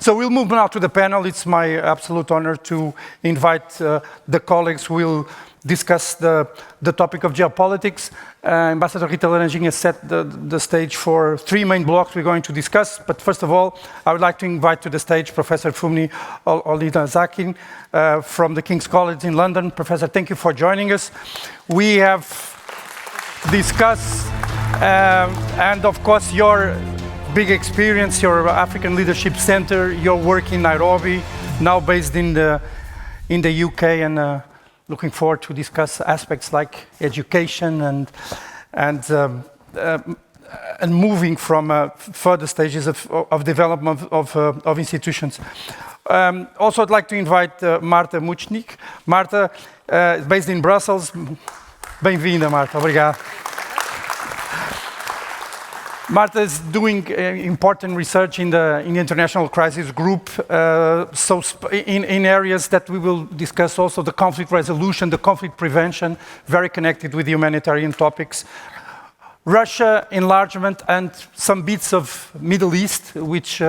So we'll move now to the panel. It's my absolute honor to invite the colleagues who will discuss the topic of geopolitics. Ambassador Rita Laranjinha set the stage for three main blocks we're going to discuss. But first of all, I would like to invite to the stage Professor Fumni Olidhazakin from the King's College in London. Professor, thank you for joining us. We have discussed, and of course, your big experience, your African Leadership Center, your work in Nairobi, now based in the UK, and looking forward to discuss aspects like education and moving from further stages of development of institutions. Also, I'd like to invite Marta Muchnik. Marta is based in Brussels. Bem-vinda, Marta. Obrigado. Marta is doing important research in the International Crisis Group, in areas that we will discuss also, the conflict resolution, the conflict prevention, very connected with humanitarian topics. Russia, enlargement, and some bits of Middle East, which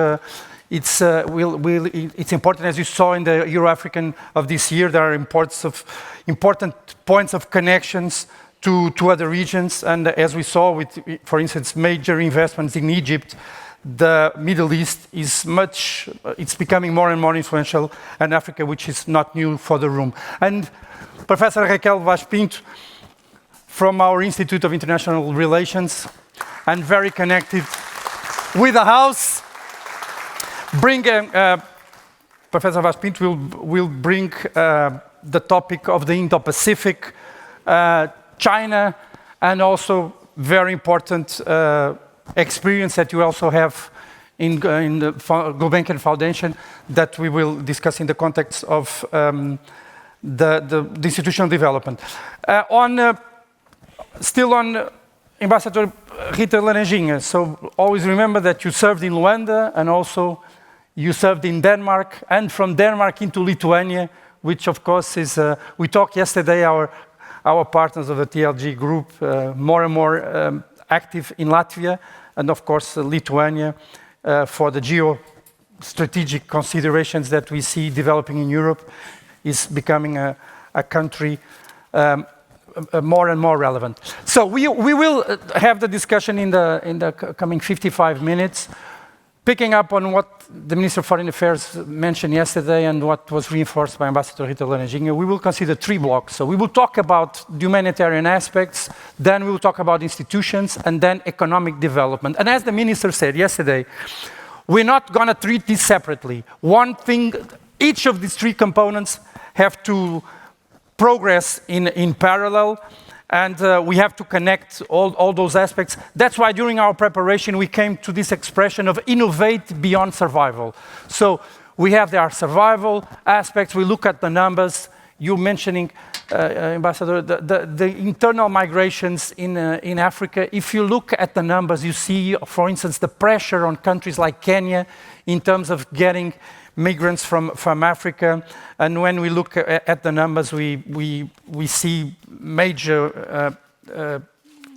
it's important, as you saw in the EurAfrican of this year, there are important points of connections to other regions, and as we saw with, for instance, major investments in Egypt, the Middle East is it's becoming more and more influential, and Africa, which is not new for the room. And Professor Raquel Vaz Pinto, from our Institute of International Relations, and very connected with the House, Professor Vaz Pinto will bring the topic of the Indo-Pacific, China, and also very important experience that you also have in the Gulbenkian Foundation that we will discuss in the context of the institutional development. Still on Ambassador Rita Laranjinha, so always remember that you served in Luanda and also you served in Denmark, and from Denmark into Lithuania, which of course is, we talked yesterday, our partners of the TLG group, more and more active in Latvia, and of course Lithuania, for the geostrategic considerations that we see developing in Europe, is becoming a country more and more relevant. So we will have the discussion in the coming 55 minutes, picking up on what the Minister of Foreign Affairs mentioned yesterday and what was reinforced by Ambassador Rita Laranjinha. We will consider three blocks. So we will talk about the humanitarian aspects, then we will talk about institutions, and then economic development. And as the Minister said yesterday, we're not going to treat this separately. One thing, each of these three components have to progress in parallel, and we have to connect all those aspects. That's why during our preparation we came to this expression of innovate beyond survival. So we have our survival aspects, we look at the numbers. You mentioning, Ambassador, the internal migrations in Africa. If you look at the numbers, you see, for instance, the pressure on countries like Kenya in terms of getting migrants from Africa, and when we look at the numbers, we see major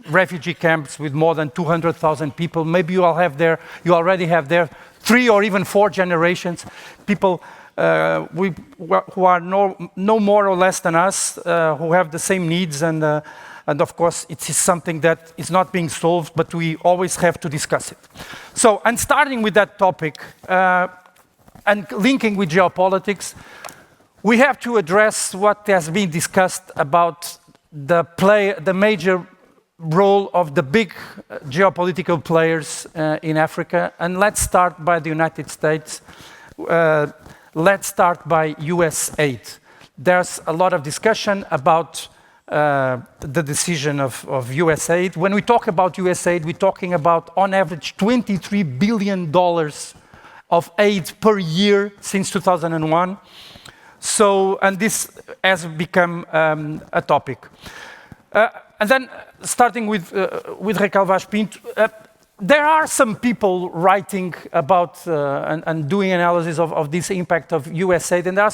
refugee camps with more than 200,000 people. Maybe you already have there 3 or even 4 generations, people who are no more or less than us, who have the same needs, and of course it is something that is not being solved, but we always have to discuss it. So, and starting with that topic, and linking with geopolitics, we have to address what has been discussed about the major role of the big geopolitical players in Africa. And let's start by the United States. Let's start by US aid. There's a lot of discussion about the decision of US aid. When we talk about US aid, we're talking about, on average, $23 billion of aid per year since 2001. So, and this has become a topic. And then, starting with Raquel Vaz Pinto, there are some people writing about and doing analysis of this impact of US aid, and there are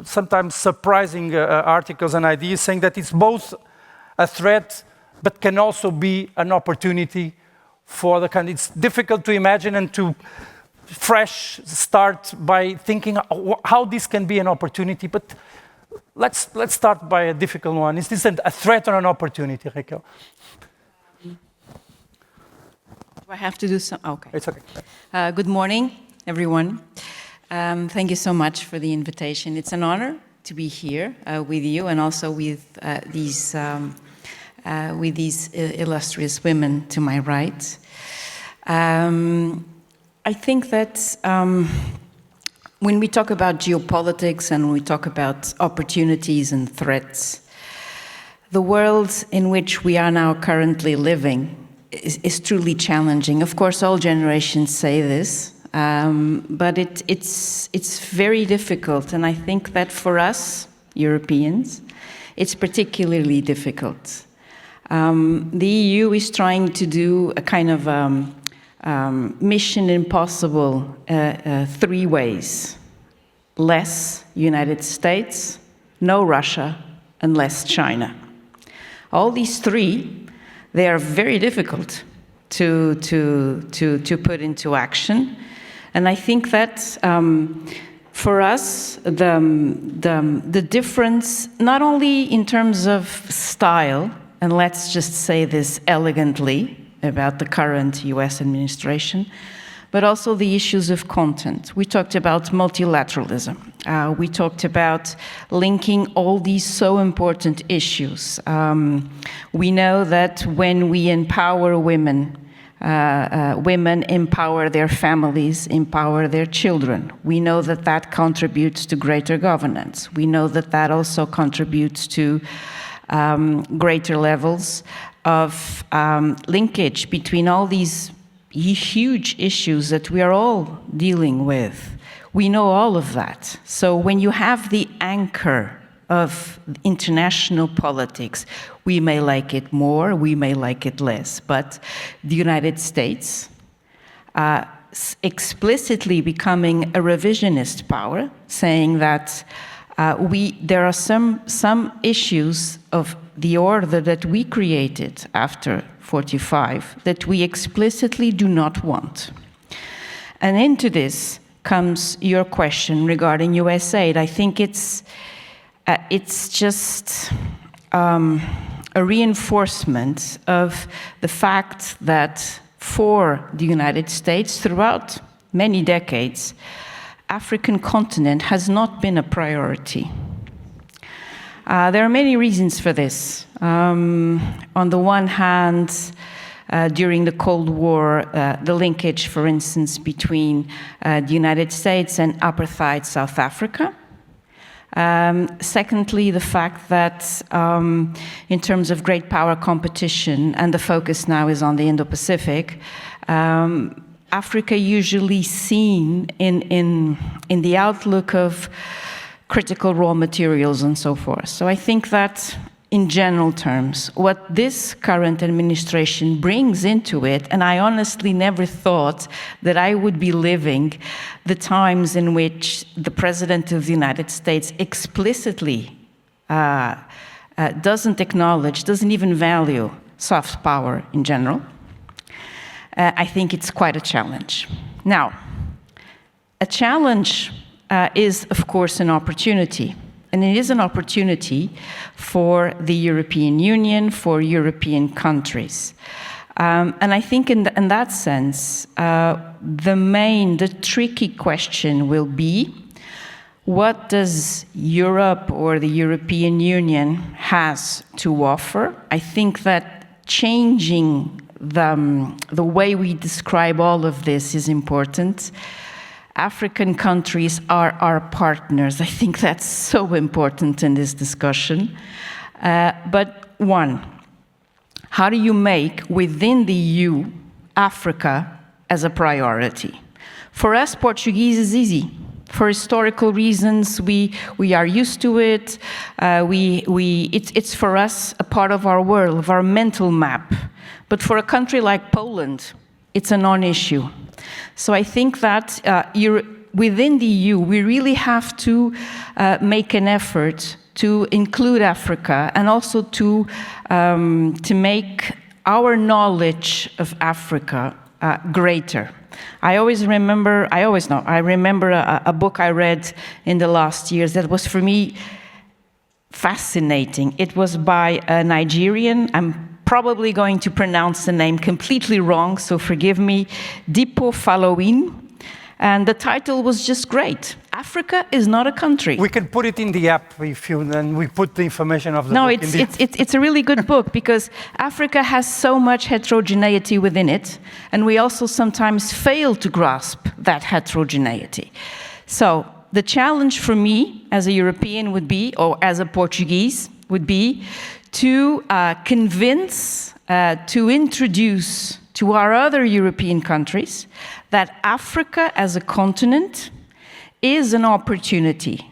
sometimes surprising articles and ideas saying that it's both a threat, but can also be an opportunity for the country. It's difficult to imagine and to fresh start by thinking how this can be an opportunity. But let's start by a difficult one. Is this a threat or an opportunity, Raquel? Do I have to do some? Okay. It's okay. Good morning, everyone. Thank you so much for the invitation. It's an honor to be here with you and also with these illustrious women to my right. I think that when we talk about geopolitics and we talk about opportunities and threats, the world in which we are now currently living is truly challenging. Of course, all generations say this, but it's very difficult. And I think that for us, Europeans, it's particularly difficult. The EU is trying to do a kind of mission impossible 3 ways. Less United States, no Russia, and less China. All these 3, they are very difficult to put into action. And I think that for us, the difference, not only in terms of style, and let's just say this elegantly about the current US administration, but also the issues of content. We talked about multilateralism. We talked about linking all these so important issues. We know that when we empower women, women empower their families, empower their children. We know that that contributes to greater governance. We know that that also contributes to greater levels of linkage between all these huge issues that we are all dealing with. We know all of that. So when you have the anchor of international politics, we may like it more, we may like it less, but the United States explicitly becoming a revisionist power, saying that there are some issues of the order that we created after 45 that we explicitly do not want. And into this comes your question regarding US aid. I think it's just a reinforcement of the fact that for the United States, throughout many decades, African continent has not been a priority. There are many reasons for this. On the one hand, during the Cold War, the linkage, for instance, between the United States and apartheid South Africa. Secondly, the fact that in terms of great power competition, and the focus now is on the Indo-Pacific, Africa usually seen in the outlook of critical raw materials and so forth. So I think that in general terms, what this current administration brings into it, and I honestly never thought that I would be living the times in which the President of the United States explicitly doesn't acknowledge, doesn't even value soft power in general. I think it's quite a challenge. Now, a challenge is, of course, an opportunity. And it is an opportunity for the European Union, for European countries. And I think in that sense, the tricky question will be, what does Europe or the European Union has to offer? I think that changing the way we describe all of this is important. African countries are our partners. I think that's so important in this discussion. But one, how do you make within the EU Africa as a priority? For us, Portuguese is easy. For historical reasons, we are used to it. It's for us a part of our world, of our mental map. But for a country like Poland, it's a non-issue. So I think that within the EU, we really have to make an effort to include Africa and also to make our knowledge of Africa greater. I remember a book I read in the last years that was for me fascinating. It was by a Nigerian, I'm probably going to pronounce the name completely wrong, so forgive me, Dipo Falowin. And the title was just great. Africa is not a country. We can put it in the app if you, and we put the information of the book in the app. No, it's a really good book because Africa has so much heterogeneity within it, and we also sometimes fail to grasp that heterogeneity. So the challenge for me as a European would be, or as a Portuguese, would be to convince, to introduce to our other European countries that Africa as a continent is an opportunity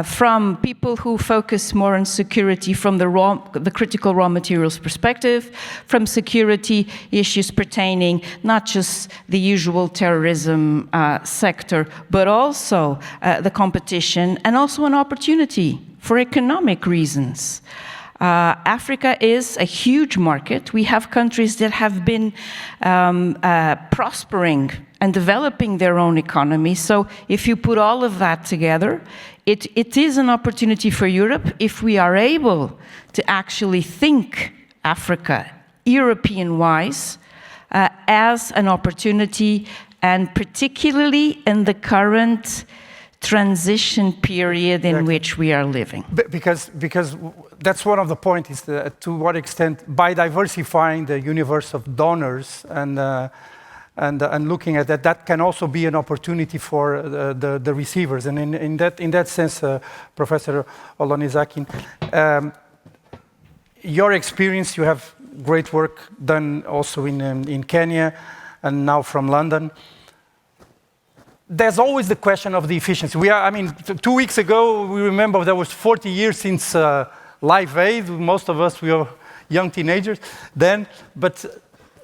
from people who focus more on security from the critical raw materials perspective, from security issues pertaining not just the usual terrorism sector, but also the competition, and also an opportunity for economic reasons. Africa is a huge market. We have countries that have been prospering and developing their own economy. So if you put all of that together, it is an opportunity for Europe if we are able to actually think Africa European-wise as an opportunity, and particularly in the current transition period in which we are living. Because that's one of the points, is to what extent, by diversifying the universe of donors and looking at that, that can also be an opportunity for the receivers. And in that sense, Professor Olonizakin, your experience, you have great work done also in Kenya and now from London. There's always the question of the efficiency. 2 weeks ago, we remember there was 40 years since Live Aid. Most of us, we were young teenagers then. But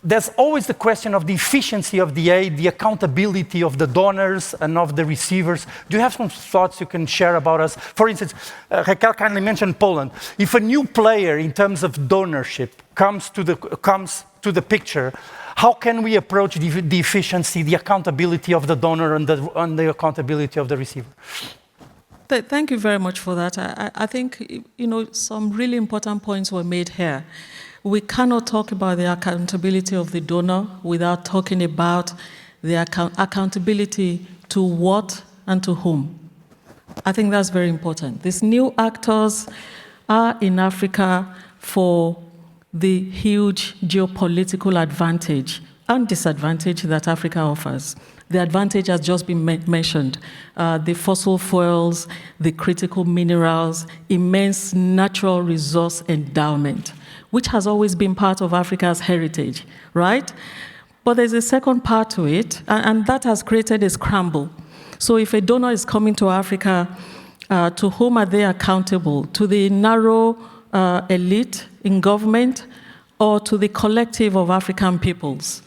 there's always the question of the efficiency of the aid, the accountability of the donors and of the receivers. Do you have some thoughts you can share about us? For instance, Raquel kindly mentioned Poland. If a new player in terms of donorship comes to the picture, how can we approach the efficiency, the accountability of the donor and the accountability of the receiver? Thank you very much for that. I think some really important points were made here. We cannot talk about the accountability of the donor without talking about the accountability to what and to whom. I think that's very important. These new actors are in Africa for the huge geopolitical advantage and disadvantage that Africa offers. The advantage has just been mentioned. The fossil fuels, the critical minerals, immense natural resource endowment, which has always been part of Africa's heritage, right? But there's a second part to it, and that has created a scramble. So if a donor is coming to Africa, to whom are they accountable? To the narrow elite in government, or to the collective of African peoples?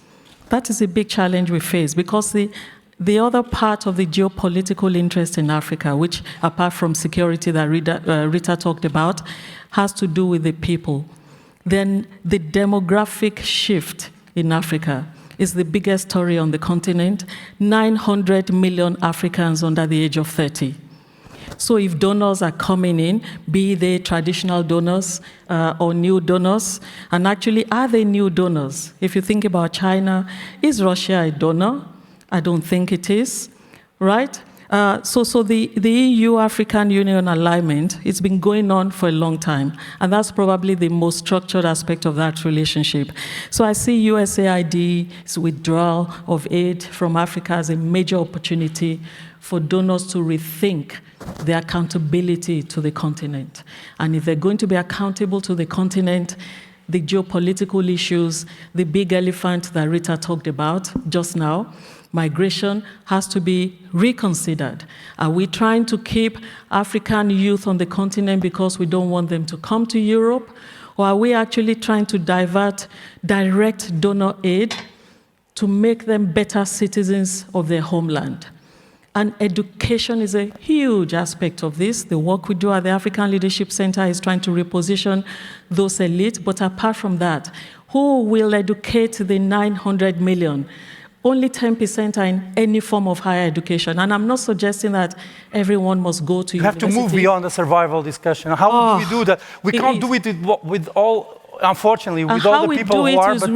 That is a big challenge we face, because the other part of the geopolitical interest in Africa, which apart from security that Rita talked about, has to do with the people. Then the demographic shift in Africa is the biggest story on the continent. 900 million Africans under the age of 30. So if donors are coming in, be they traditional donors or new donors, and actually, are they new donors? If you think about China, is Russia a donor? I don't think it is, right? So the EU-African Union alignment, it's been going on for a long time, and that's probably the most structured aspect of that relationship. So I see USAID's withdrawal of aid from Africa as a major opportunity for donors to rethink their accountability to the continent. And if they're going to be accountable to the continent, the geopolitical issues, the big elephant that Rita talked about just now, migration has to be reconsidered. Are we trying to keep African youth on the continent because we don't want them to come to Europe? Or are we actually trying to divert direct donor aid to make them better citizens of their homeland? And education is a huge aspect of this. The work we do at the African Leadership Center is trying to reposition those elites. But apart from that, who will educate the 900 million? only 10% are in any form of higher education. And I'm not suggesting that everyone must go to You have university. to move beyond the survival discussion. How do we do that? We can't do it with all, unfortunately, with all the people who are, but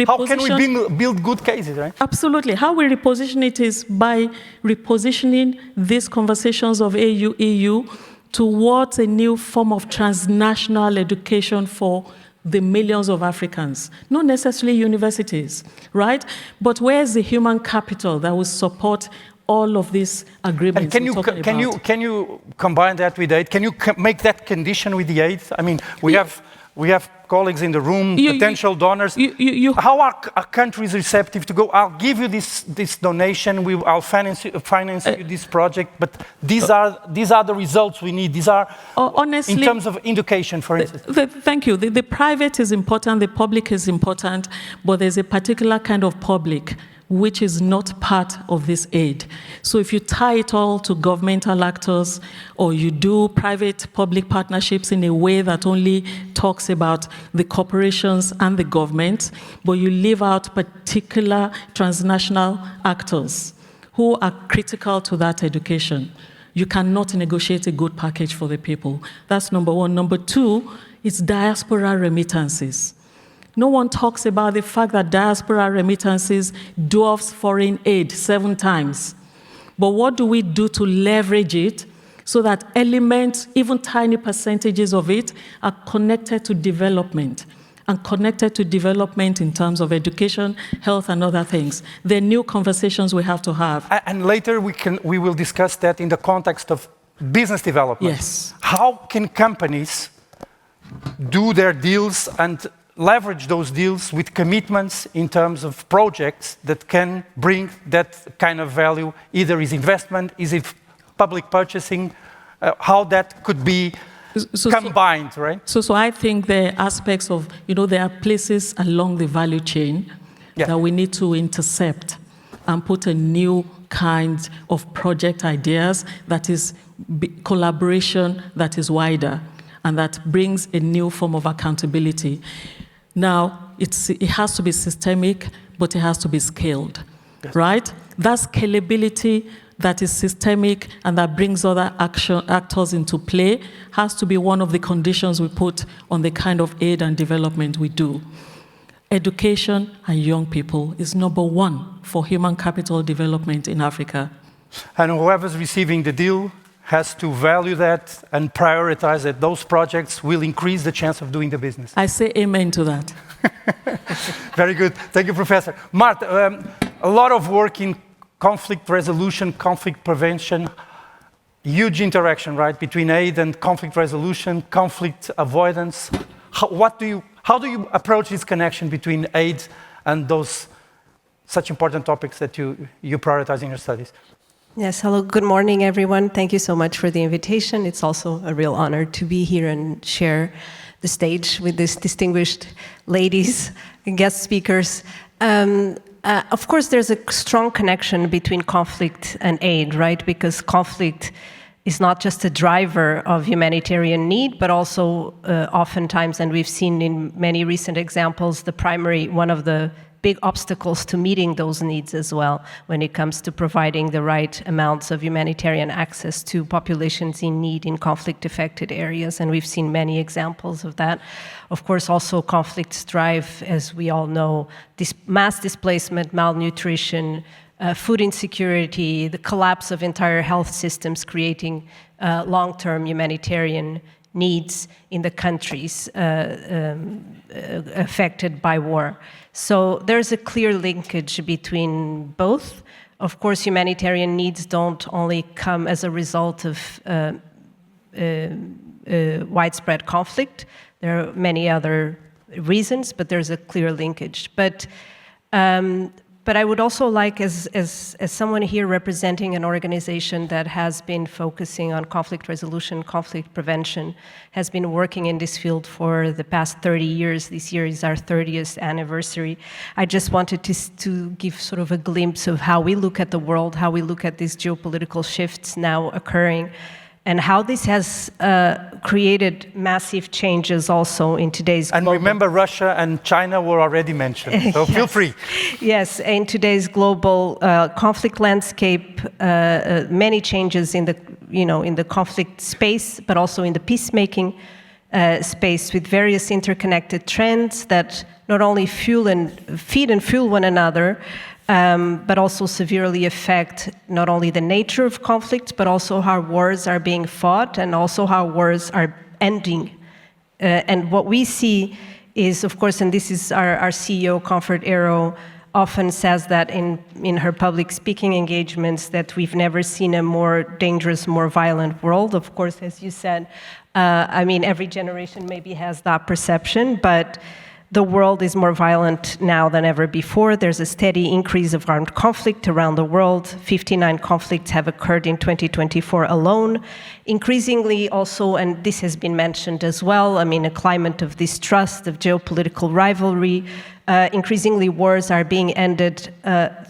how can we build good cases, right? Absolutely. How we reposition it is by repositioning these conversations of AU-EU towards a new form of transnational education for the millions of Africans, not necessarily universities, right? But where's the human capital that will support all of these agreements? And can you combine that with aid? Can you make that condition with the aid? I mean, we have colleagues in the room, potential donors. How are countries receptive to go? I'll give you this donation. I'll finance you this project. But these are the results we need. These are honestly, in terms of education, for instance. Thank you. The private is important. The public is important. But there's a particular kind of public which is not part of this aid. So if you tie it all to governmental actors, or you do private-public partnerships in a way that only talks about the corporations and the government, but you leave out particular transnational actors who are critical to that education, you cannot negotiate a good package for the people. That's number one. Number two, it's diaspora remittances. No one talks about the fact that diaspora remittances dwarfs foreign aid 7 times. But what do we do to leverage it so that elements, even tiny percentages of it, are connected to development, and connected to development in terms of education, health, and other things? There are new conversations we have to have. And later we will discuss that in the context of business development. Yes. How can companies do their deals and leverage those deals with commitments in terms of projects that can bring that kind of value? Either is investment, is it public purchasing, how that could be combined, right? So I think there are aspects of, there are places along the value chain that we need to intercept and put a new kind of project ideas that is collaboration that is wider and that brings a new form of accountability. Now, it has to be systemic, but it has to be scaled, right? That scalability that is systemic and that brings other actors into play has to be one of the conditions we put on the kind of aid and development we do. Education and young people is number one for human capital development in Africa. And whoever's receiving the deal has to value that and prioritize that those projects will increase the chance of doing the business. I say amen to that. Very good. Thank you, Professor. Mart, a lot of work in conflict resolution, conflict prevention, huge interaction, right, between aid and conflict resolution, conflict avoidance. How do you approach this connection between aid and those such important topics that you prioritize in your studies? Yes, hello, good morning, everyone. Thank you so much for the invitation. It's also a real honor to be here and share the stage with these distinguished ladies and guest speakers. Of course, there's a strong connection between conflict and aid, right? Because conflict is not just a driver of humanitarian need, but also oftentimes, and we've seen in many recent examples, one of the big obstacles to meeting those needs as well when it comes to providing the right amounts of humanitarian access to populations in need in conflict-affected areas, and we've seen many examples of that. Of course, also conflicts drive, as we all know, mass displacement, malnutrition, food insecurity, the collapse of entire health systems, creating long-term humanitarian needs in the countries affected by war. So there's a clear linkage between both. Of course, humanitarian needs don't only come as a result of widespread conflict. There are many other reasons, but there's a clear linkage. But I would also like, as someone here representing an organization that has been focusing on conflict resolution, conflict prevention, has been working in this field for the past 30 years. This year is our 30th anniversary. I just wanted to give sort of a glimpse of how we look at the world, how we look at these geopolitical shifts now occurring, and how this has created massive changes also in today's And global... remember, Russia and China were already mentioned, so feel free. Yes, in today's global conflict landscape, many changes in the, in the conflict space, but also in the peacemaking space, with various interconnected trends that not only feed and fuel one another, but also severely affect not only the nature of conflict, but also how wars are being fought and also how wars are ending. And what we see is, of course, and this is our CEO, Comfort Arrow, often says that in her public speaking engagements, that we've never seen a more dangerous, more violent world. Of course, as you said, I mean, every generation maybe has that perception, but the world is more violent now than ever before. There's a steady increase of armed conflict around the world. 59 conflicts have occurred in 2024 alone. Increasingly also, and this has been mentioned as well, I mean, a climate of distrust, of geopolitical rivalry. Increasingly, wars are being ended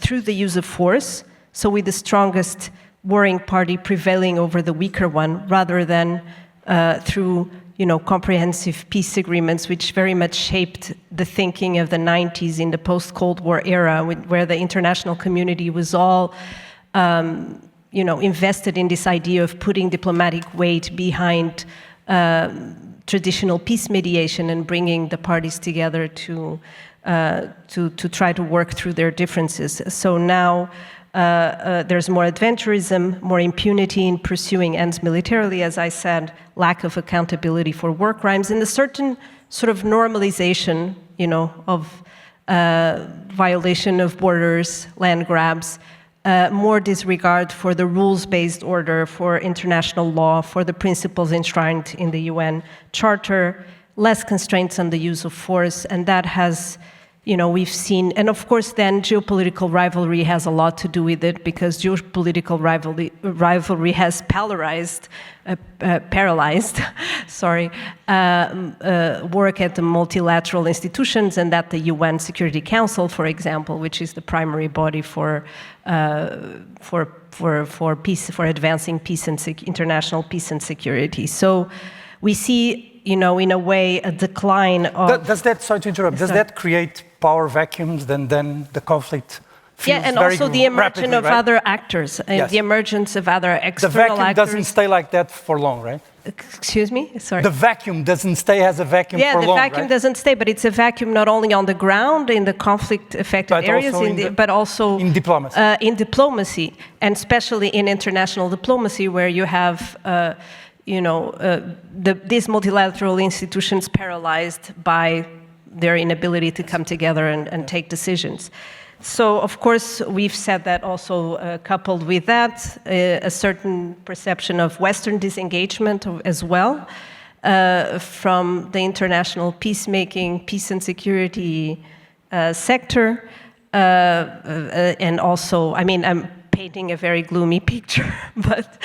through the use of force, so with the strongest warring party prevailing over the weaker one, rather than through comprehensive peace agreements, which very much shaped the thinking of the 90s in the post-Cold War era, where the international community was all, invested in this idea of putting diplomatic weight behind traditional peace mediation and bringing the parties together to try to work through their differences. So now there's more adventurism, more impunity in pursuing ends militarily, as I said, lack of accountability for war crimes, and a certain sort of normalization, of violation of borders, land grabs, more disregard for the rules-based order, for international law, for the principles enshrined in the UN Charter, less constraints on the use of force, and that has, we've seen, and of course then geopolitical rivalry has a lot to do with it, because geopolitical rivalry has paralyzed work at the multilateral institutions and at the UN Security Council, for example, which is the primary body for peace, for advancing peace and international peace and security. So we see, in a way, a decline of... Sorry to interrupt, does that create power vacuums, then the conflict feels and very also the emergence rapidly, of right? other actors, and Yes. the emergence of other The external vacuum actors. doesn't stay like that for long, right? Excuse me? Sorry. The vacuum doesn't stay as a vacuum for long, the vacuum right? doesn't stay, but it's a vacuum not only on the ground in the conflict-affected But areas, also but also in diplomacy. In diplomacy, and especially in international diplomacy, where you have, these multilateral institutions paralyzed by their inability to come together and take decisions. So, of course, we've said that also coupled with that, a certain perception of Western disengagement as well from the international peacemaking, peace and security sector. And also, I mean, I'm painting a very gloomy picture, but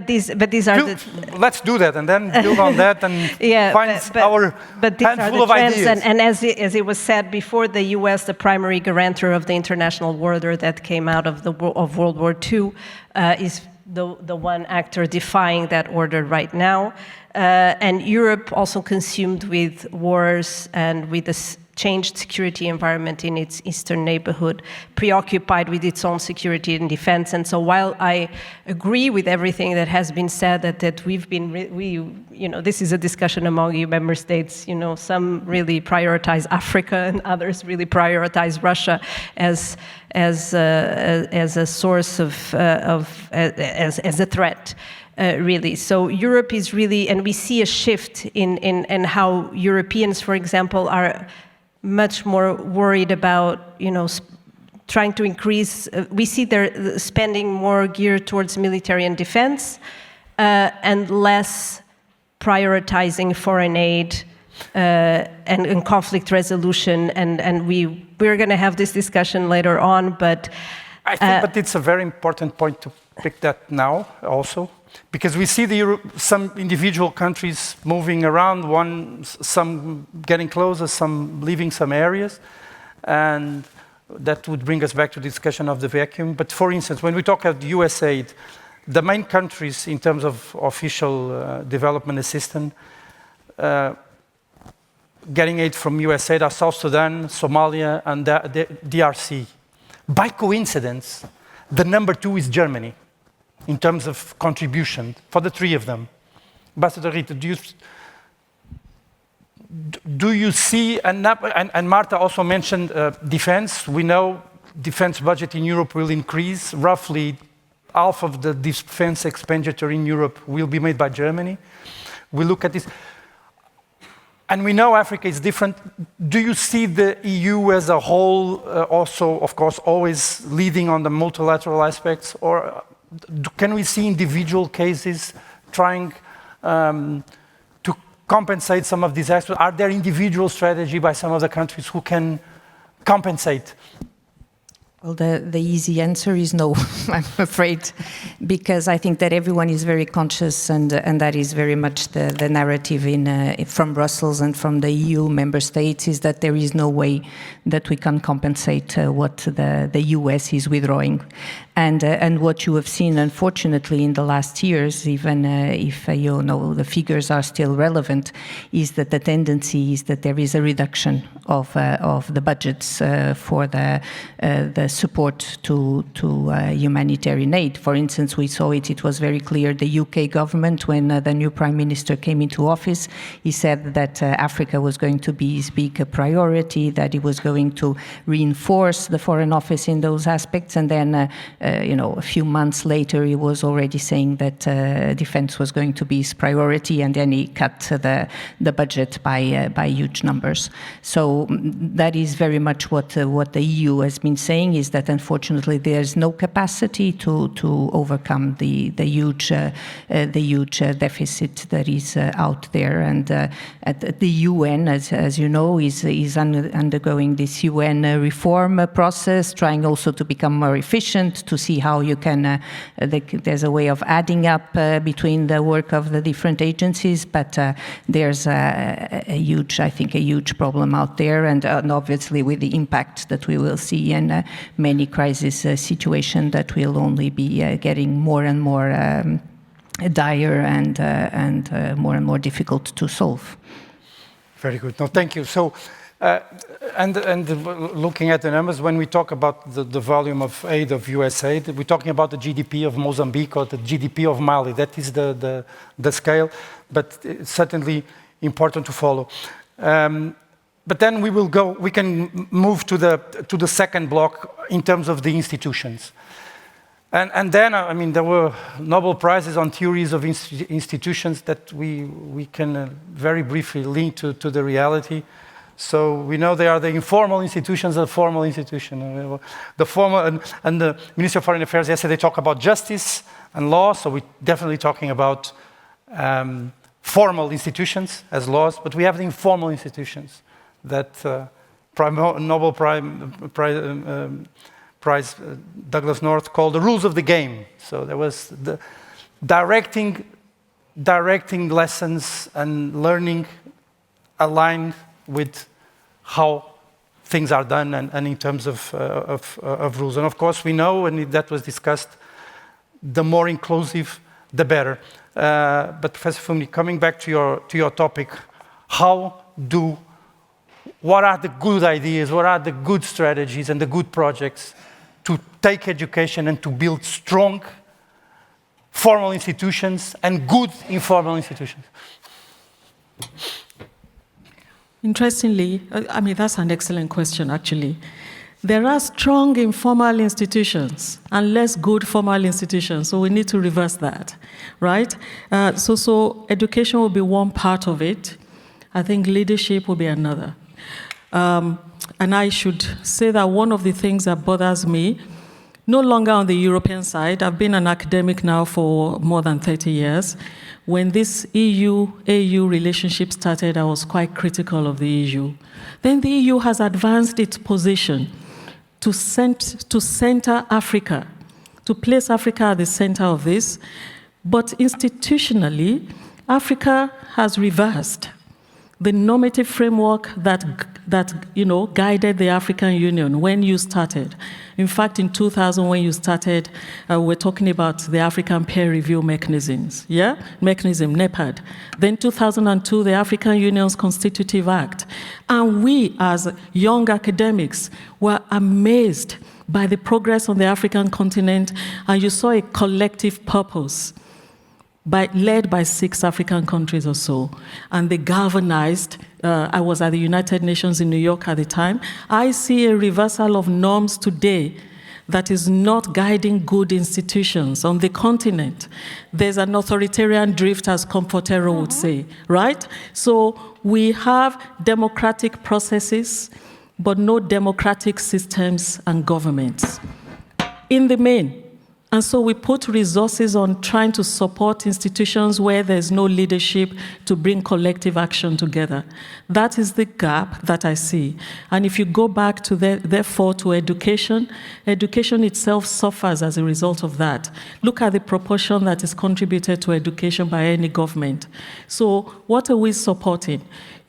these are the... Let's do that, and then build on that, and find our handful of ideas. And as it was said before, the U.S., the primary guarantor of the international order that came out of World War II, is the one actor defying that order right now. And Europe, also consumed with wars and with the changed security environment in its eastern neighborhood, preoccupied with its own security and defense. And so while I agree with everything that has been said, that we've been, this is a discussion among EU member states, some really prioritize Africa and others really prioritize Russia as a source as a threat. Really. So Europe is really, and we see a shift in how Europeans, for example, are much more worried about, trying to increase, we see their spending more geared towards military and defense, and less prioritizing foreign aid and conflict resolution. And we're going to have this discussion later on, but... I think but it's a very important point to pick that now also. Because we see some individual countries moving around, some getting closer, some leaving some areas, and that would bring us back to the discussion of the vacuum. But for instance, when we talk about US aid, the main countries in terms of official development assistance getting aid from USAID are South Sudan, Somalia, and the DRC. By coincidence, the number 2 is Germany in terms of contribution for the 3 of them. Ambassador Rita, do you see, and Marta also mentioned defense. We know defense budget in Europe will increase. Roughly half of the defense expenditure in Europe will be made by Germany. We look at this. And we know Africa is different. Do you see the EU as a whole also, of course, always leading on the multilateral aspects? Or can we see individual cases trying to compensate some of these aspects? Are there individual strategy by some of the countries who can compensate? Well, the easy answer is no, I'm afraid, because I think that everyone is very conscious, and that is very much the narrative from Brussels and from the EU member states, is that there is no way that we can compensate what the US is withdrawing. And what you have seen, unfortunately, in the last years, even if you know the figures are still relevant, is that the tendency is that there is a reduction of the budgets for the support to humanitarian aid. For instance, we saw it. It was very clear. The UK government, when the new Prime Minister came into office, he said that Africa was going to be his big priority, that he was going to reinforce the Foreign Office in those aspects, and then a few months later, he was already saying that defense was going to be his priority, and then he cut the budget by huge numbers. So that is very much what the EU has been saying, is that unfortunately there's no capacity to overcome the huge deficit that is out there. And at the UN, as you know, is undergoing this UN reform process, trying also to become more efficient, to see how you can, there's a way of adding up between the work of the different agencies, but there's a huge problem out there, and obviously with the impact that we will see in many crisis situations that will only be getting more and more dire and more difficult to solve. Very good. No, thank you. So, and looking at the numbers, when we talk about the volume of aid of USAID, we're talking about the GDP of Mozambique or the GDP of Mali. That is the scale, but it's certainly important to follow. But then we can move to the second block in terms of the institutions. And then, I mean, there were Nobel Prizes on theories of institutions that we can very briefly link to the reality. So we know they are the informal institutions and formal institutions. The formal, and the Minister of Foreign Affairs yesterday talked about justice and law, so we're definitely talking about formal institutions as laws, but we have the informal institutions that Nobel Prize Douglas North called the rules of the game. So there was the directing lessons and learning aligned with how things are done and in terms of rules. And of course we know, and that was discussed, the more inclusive, the better. But Professor Fumni, coming back to your topic, what are the good ideas, what are the good strategies and the good projects to take education and to build strong formal institutions and good informal institutions? Interestingly, I mean, that's an excellent question, actually. There are strong informal institutions and less good formal institutions, so we need to reverse that, right? So education will be one part of it. I think leadership will be another. And I should say that one of the things that bothers me, no longer on the European side, I've been an academic now for more than 30 years. When this EU-AU relationship started, I was quite critical of the EU. Then the EU has advanced its position to center Africa, to place Africa at the center of this. But institutionally, Africa has reversed the normative framework that guided the African Union when you started. In fact, in 2000, when you started, we're talking about the African Peer Review Mechanisms, mechanism, NEPAD. Then 2002, the African Union's Constitutive Act. And we, as young academics, were amazed by the progress on the African continent, and you saw a collective purpose led by 6 African countries or so, and they galvanized. I was at the United Nations in New York at the time. I see a reversal of norms today that is not guiding good institutions on the continent. There's an authoritarian drift, as Comfortero would say, right? So we have democratic processes, but no democratic systems and governments in the main. And so we put resources on trying to support institutions where there's no leadership to bring collective action together. That is the gap that I see. And if you go back to therefore to education, education itself suffers as a result of that. Look at the proportion that is contributed to education by any government. So what are we supporting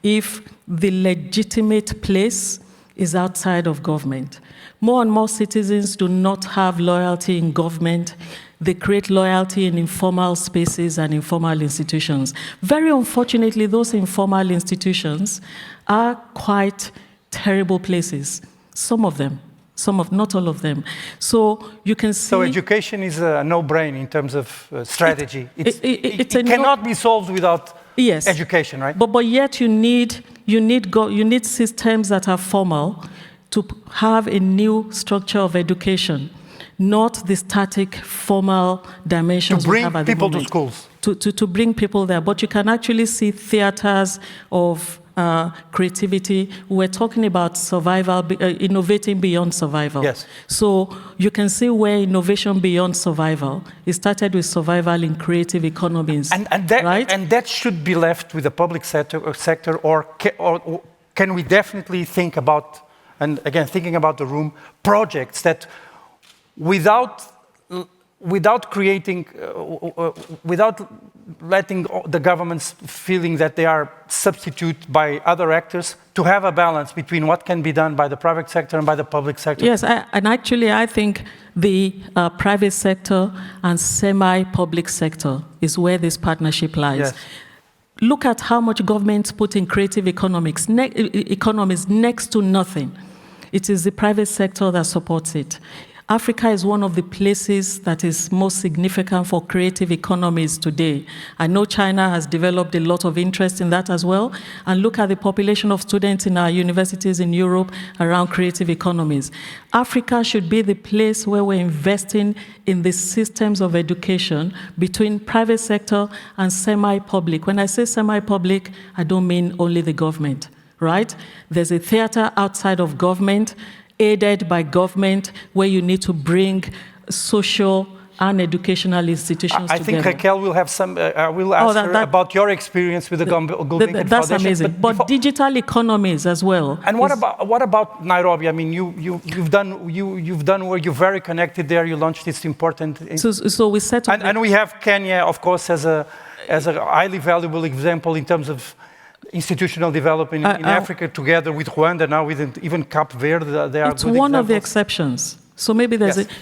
if the legitimate place is outside of government? More and more citizens do not have loyalty in government. They create loyalty in informal spaces and informal institutions. Very unfortunately, those informal institutions are quite terrible places. Some of them, not all of them. So you can see... So education is a no-brainer in terms of strategy. It cannot be solved without education, right? But yet you need systems that are formal to have a new structure of education, not the static, formal dimensions we have at the moment. To bring people to schools. To bring people there. But you can actually see theaters of creativity. We're talking about survival, innovating beyond survival. Yes. So you can see where innovation beyond survival, it started with survival in creative economies, right? And that should be left with the public sector, or can we definitely think about, and again, thinking about the room, projects that without letting the governments feeling that they are substituted by other actors, to have a balance between what can be done by the private sector and by the public sector. Yes, and actually I think the private sector and semi-public sector is where this partnership lies. Yes. Look at how much governments put in creative economies, next to nothing. It is the private sector that supports it. Africa is one of the places that is most significant for creative economies today. I know China has developed a lot of interest in that as well. And look at the population of students in our universities in Europe around creative economies. Africa should be the place where we're investing in the systems of education between private sector and semi-public. When I say semi-public, I don't mean only the government, right? There's a theater outside of government, aided by government, where you need to bring social and educational institutions together. I think Raquel will have some, we'll ask her about your experience with the Gulbenkian That's Foundation. amazing, but digital economies as well. And what about Nairobi? I mean, you've done where you're very connected there, you launched this important... So we set up... And we have Kenya, of course, as a highly valuable example in terms of institutional development in Africa, together with Rwanda, now with even Cape Verde. They are it's one of the exceptions. So maybe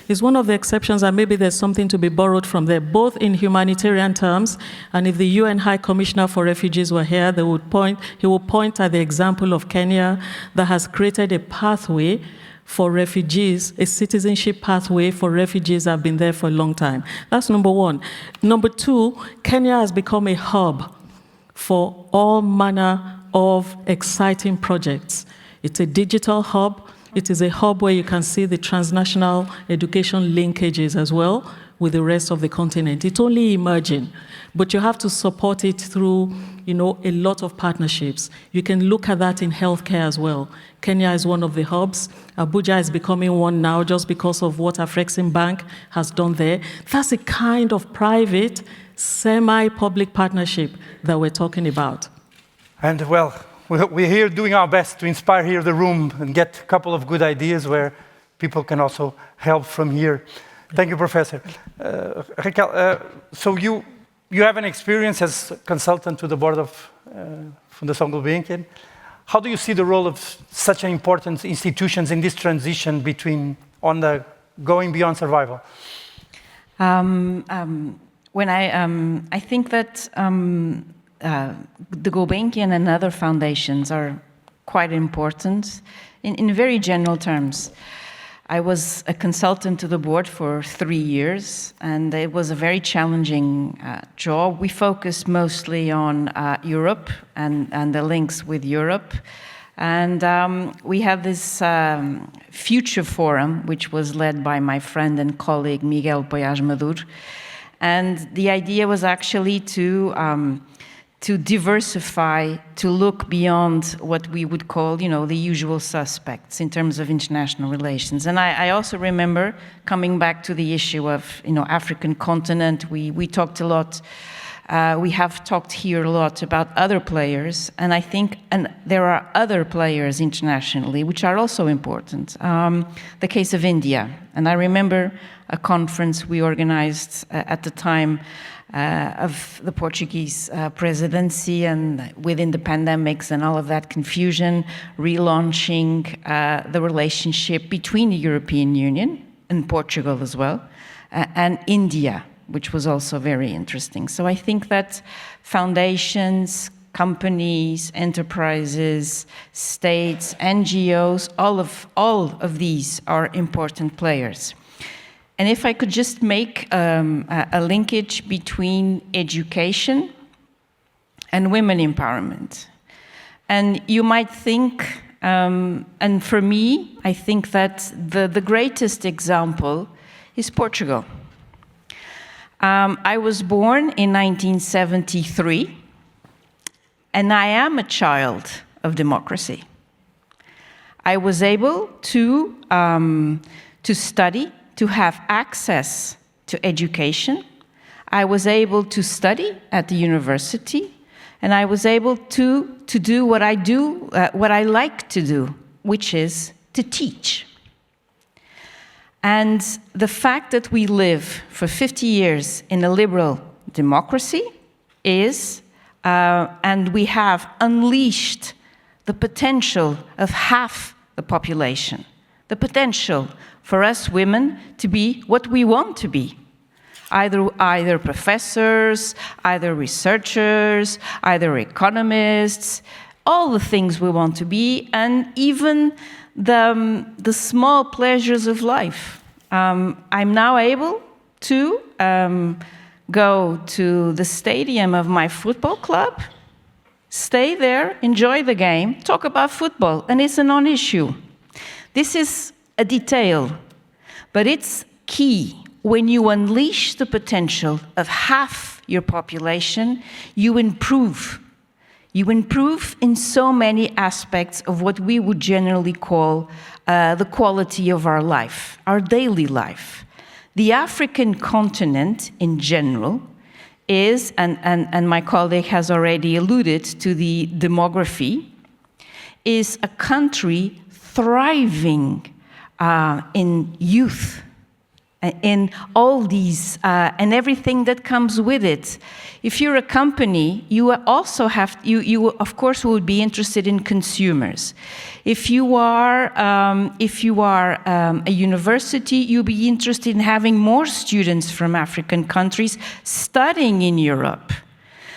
it's one of the exceptions, and maybe there's something to be borrowed from there, both in humanitarian terms, and if the UN High Commissioner for Refugees were here, he would point at the example of Kenya that has created a pathway for refugees, a citizenship pathway for refugees that have been there for a long time. That's number one. Number two, Kenya has become a hub for all manner of exciting projects. It's a digital hub. It is a hub where you can see the transnational education linkages as well with the rest of the continent. It's only emerging, but you have to support it through, a lot of partnerships. You can look at that in healthcare as well. Kenya is one of the hubs. Abuja is becoming one now just because of what Afreximbank has done there. That's a kind of private, semi-public partnership that we're talking about. And well, we're here doing our best to inspire here the room and get a couple of good ideas where people can also help from here. Thank you, Professor. Raquel, so you have an experience as consultant to the board of Fundação Gulbenkian. How do you see the role of such an important institutions in this transition between on the going beyond survival? I think that the Gulbenkian and other foundations are quite important in very general terms. I was a consultant to the board for 3 years, and it was a very challenging job. We focused mostly on Europe and the links with Europe. And we had this future forum, which was led by my friend and colleague Miguel Poiás Maduro. And the idea was actually to diversify, to look beyond what we would call, the usual suspects in terms of international relations. And I also remember coming back to the issue of, African continent. We talked a lot. We have talked here a lot about other players, and I think there are other players internationally which are also important. The case of India, and I remember a conference we organized at the time of the Portuguese presidency, and within the pandemics and all of that confusion, relaunching the relationship between the European Union and Portugal as well, and India, which was also very interesting. So I think that foundations, companies, enterprises, states, NGOs, all of these are important players. And if I could just make a linkage between education and women empowerment. And you might think, and for me, I think that the greatest example is Portugal. I was born in 1973, and I am a child of democracy. I was able to study, to have access to education. I was able to study at the university, and I was able to do what I like to do, which is to teach. And the fact that we live for 50 years in a liberal democracy is, and we have unleashed the potential of half the population, the potential for us women to be what we want to be. Either professors, either researchers, either economists, all the things we want to be, and even the small pleasures of life. I'm now able to go to the stadium of my football club, stay there, enjoy the game, talk about football, and it's a non-issue. This is a detail, but it's key. When you unleash the potential of half your population, you improve. You improve in so many aspects of what we would generally call the quality of our life, our daily life. The African continent in general is, and my colleague has already alluded to the demography, is a country thriving in youth, in all these, and everything that comes with it. If you're a company, you also have, you of course would be interested in consumers. If you are a university, you'll be interested in having more students from African countries studying in Europe.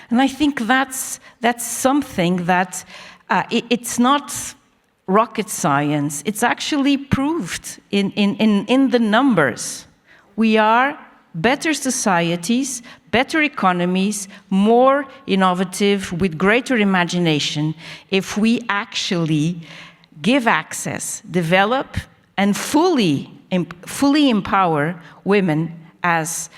And I think that's something that it's not rocket science. It's actually proved in the numbers. We are better societies, better economies, more innovative, with greater imagination, if we actually give access, develop, and fully empower women as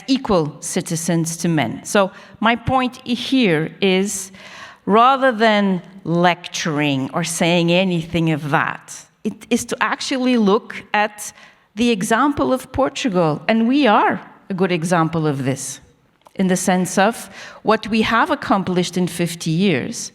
equal citizens to men. So my point here is, rather than lecturing or saying anything of that, it is to actually look at the example of Portugal, and we are a good example of this, in the sense of what we have accomplished in 50 years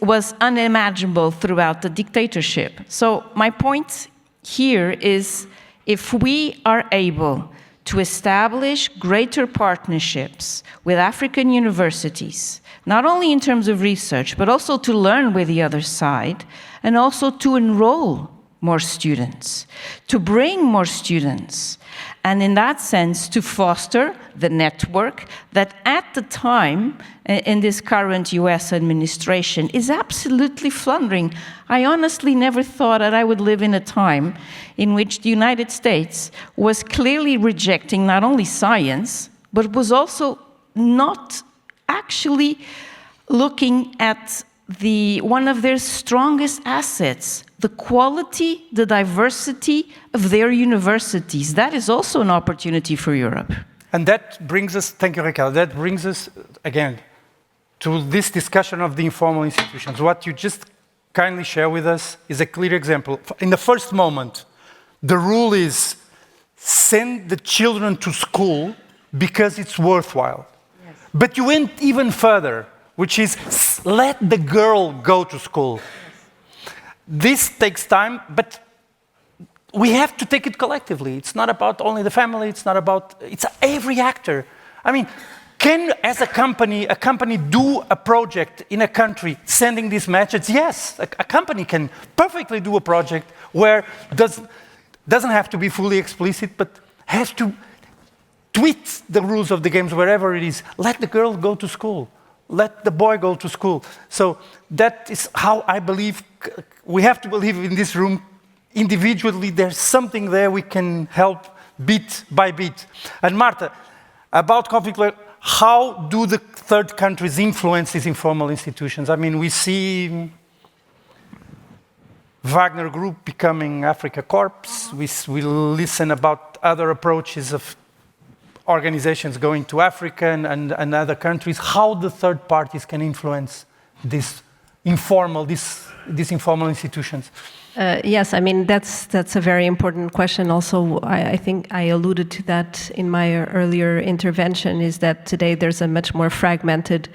was unimaginable throughout the dictatorship. So my point here is, if we are able to establish greater partnerships with African universities, not only in terms of research, but also to learn with the other side, and also to enroll more students, to bring more students, and in that sense to foster the network that at the time, in this current US administration, is absolutely floundering. I honestly never thought that I would live in a time in which the United States was clearly rejecting not only science, but was also not actually looking at one of their strongest assets, the quality, the diversity of their universities. That is also an opportunity for Europe. And that brings us, thank you, Raquel, that brings us, again, to this discussion of the informal institutions. What you just kindly share with us is a clear example. In the first moment, the rule is send the children to school because it's worthwhile. Yes. But you went even further, which is let the girl go to school. Yes. This takes time, but we have to take it collectively. It's not about only the family, it's every actor. I mean, can, as a company do a project in a country sending these messages? Yes, a company can perfectly do a project where doesn't have to be fully explicit, but has to tweak the rules of the games wherever it is. Let the girl go to school. Let the boy go to school. So that is how I believe we have to believe in this room. Individually, there's something there we can help bit by bit. And Marta, about conflict, how do the third countries influence these informal institutions? I mean, we see Wagner Group becoming Africa Corps. We listen about other approaches of organizations going to Africa and other countries. How the third parties can influence these informal institutions? Yes, I mean, that's a very important question. Also, I think I alluded to that in my earlier intervention, is that today there's a much more fragmented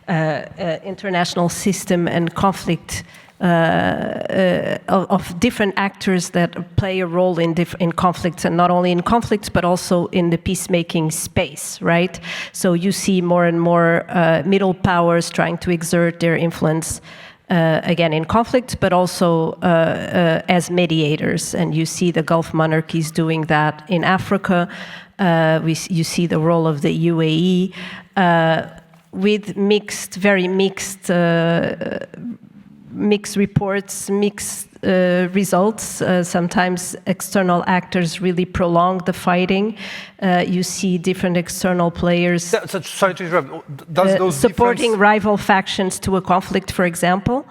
international system and conflict of different actors that play a role in conflicts, and not only in conflicts, but also in the peacemaking space, right? So you see more and more middle powers trying to exert their influence again in conflict, but also as mediators. And you see the Gulf monarchies doing that in Africa. You see the role of the UAE with very mixed reports, mixed results. Sometimes external actors really prolong the fighting. You see different external players sorry to interrupt. Does those supporting rival factions to a conflict, for example.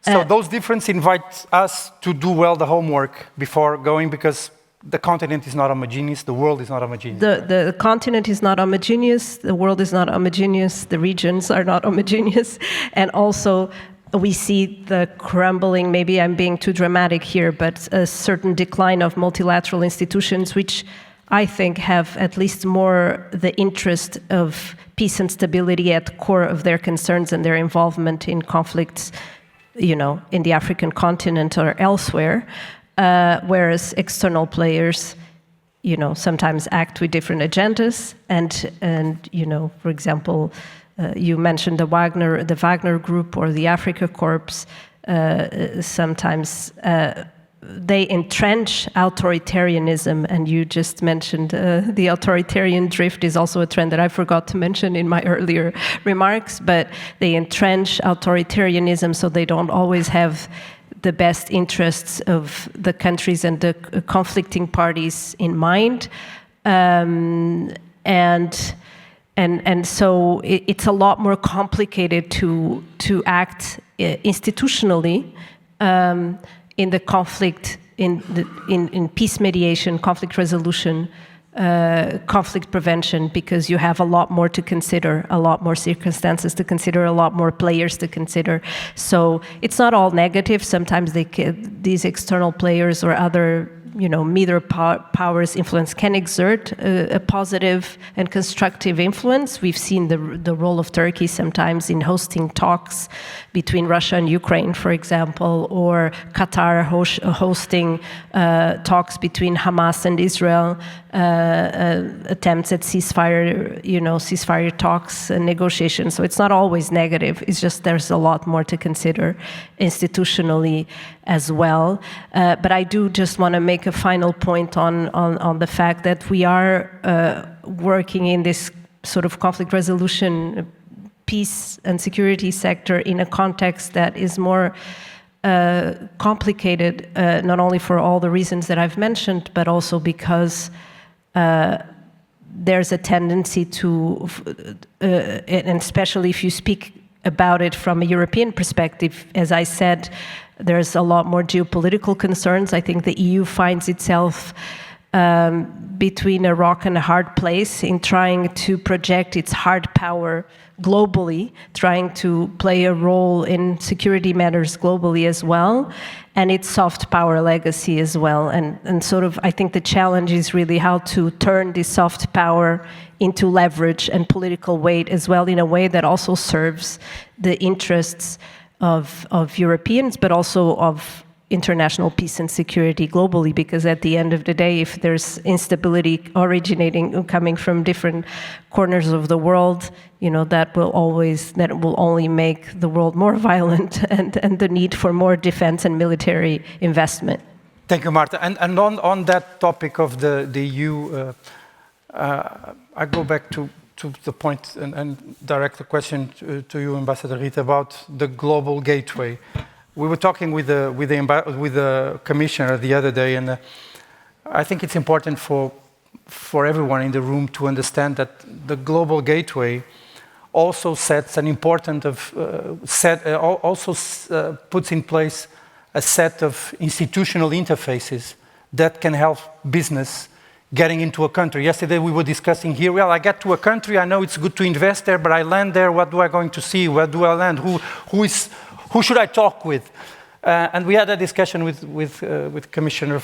So those differences invite us to do well the homework before going, because the continent is not homogeneous, the world is not homogeneous. The continent is not homogeneous, the world is not homogeneous, the regions are not homogeneous, and also we see the crumbling, maybe I'm being too dramatic here, but a certain decline of multilateral institutions, which I think have at least more the interest of peace and stability at the core of their concerns and their involvement in conflicts, you know, in the African continent or elsewhere, whereas external players, you know, sometimes act with different agendas, and you know, for example, you mentioned the Wagner Group or the Africa Corps. Sometimes they entrench authoritarianism, and you just mentioned the authoritarian drift is also a trend that I forgot to mention in my earlier remarks, but they entrench authoritarianism, so they don't always have the best interests of the countries and the conflicting parties in mind. And so it's a lot more complicated to act institutionally in the conflict, in peace mediation, conflict resolution, conflict prevention, because you have a lot more to consider, a lot more circumstances to consider, a lot more players to consider. So it's not all negative. Sometimes these external players or other middle powers' influence can exert a positive and constructive influence. We've seen the role of Turkey sometimes in hosting talks between Russia and Ukraine, for example, or Qatar hosting talks between Hamas and Israel, attempts at ceasefire talks and negotiations. So it's not always negative. It's just there's a lot more to consider institutionally as well. But I do just want to make a final point on the fact that we are working in this sort of conflict resolution, peace and security sector in a context that is more complicated, not only for all the reasons that I've mentioned, but also because there's a tendency to, and especially if you speak about it from a European perspective, as I said, there's a lot more geopolitical concerns. I think the EU finds itself between a rock and a hard place in trying to project its hard power globally, trying to play a role in security matters globally as well, and its soft power legacy as well. And sort of, I think the challenge is really how to turn this soft power into leverage and political weight as well, in a way that also serves the interests of Europeans, but also of international peace and security globally, because at the end of the day, if there's instability coming from different corners of the world, that will only make the world more violent and the need for more defense and military investment. Thank you, Marta. And on that topic of the EU, I go back to the point and direct the question to you, Ambassador Rita, about the global gateway. We were talking with the commissioner the other day, and I think it's important for everyone in the room to understand that the global gateway also sets an important puts in place a set of institutional interfaces that can help business getting into a country. Yesterday we were discussing here, well, I get to a country, I know it's good to invest there, but I land there, what do I going to see? Where do I land? Who should I talk with? And we had a discussion with Commissioner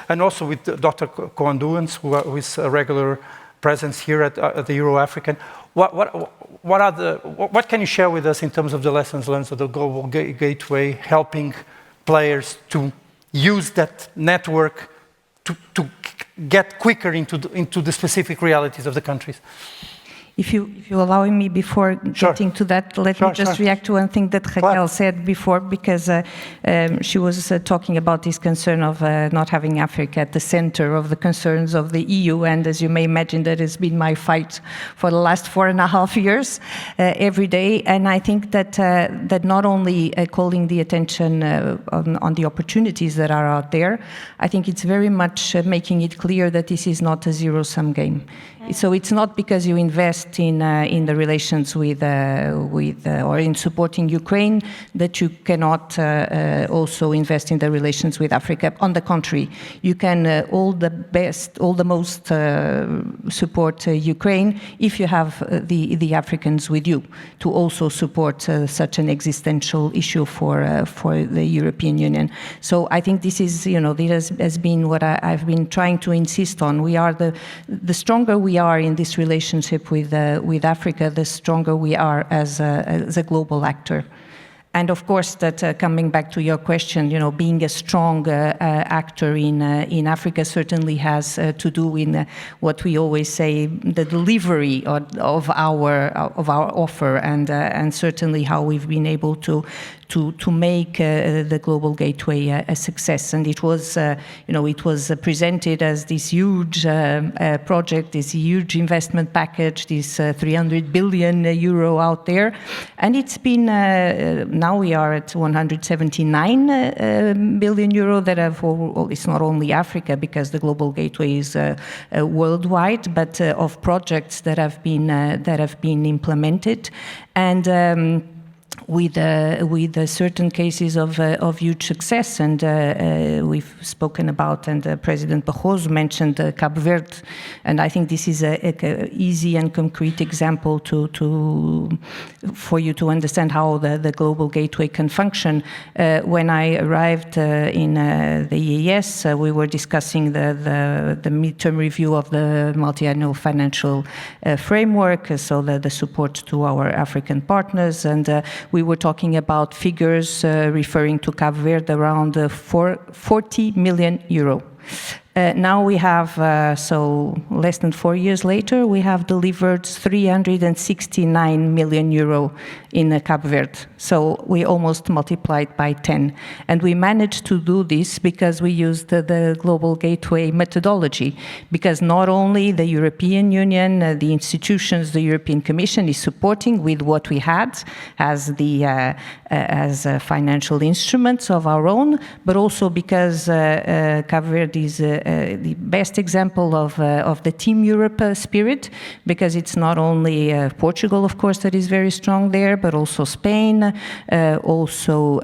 and also with Dr. Cohen-Duens, who is a regular presence here at the EurAfrican. What can you share with us in terms of the lessons learned of the global gateway, helping players to use that network to get quicker into the specific realities of the countries? If you allow me, before getting to that, let me just react to one thing that Raquel said before, because she was talking about this concern of not having Africa at the center of the concerns of the EU, and as you may imagine, that has been my fight for the last 4.5 years, every day. And I think that not only calling the attention on the opportunities that are out there, I think it's very much making it clear that this is not a zero-sum game. So it's not because you invest in the relations with or in supporting Ukraine that you cannot also invest in the relations with Africa. On the contrary, you can all the most support Ukraine if you have the Africans with you to also support such an existential issue for the European Union. So I think this is, this has been what I've been trying to insist on. We are the stronger we are in this relationship with Africa, the stronger we are as a global actor. And of course, that coming back to your question, being a strong actor in Africa certainly has to do in what we always say, the delivery of our offer, and certainly how we've been able to make the global gateway a success. And it was presented as this huge project, this huge investment package, this 300 billion euro out there, and it's been. Now we are at 179 billion euro that have, it's not only Africa, because the global gateway is worldwide, but of projects that have been implemented. And with certain cases of huge success, and we've spoken about, and President Barroso mentioned Cabo Verde, and I think this is a easy and concrete example for you to understand how the global gateway can function. When I arrived in the EAS, we were discussing the midterm review of the multi-annual financial framework, so the support to our African partners, and we were talking about figures referring to Cabo Verde around 40 million euro. Now we have, so less than 4 years later, we have delivered 369 million euro in Cabo Verde. So we almost multiplied by 10. And we managed to do this because we used the Global Gateway methodology, because not only the European Union, the institutions, the European Commission is supporting with what we had as financial instruments of our own, but also because Cabo Verde is the best example of the Team Europe spirit, because it's not only Portugal, of course, that is very strong there, but also Spain, also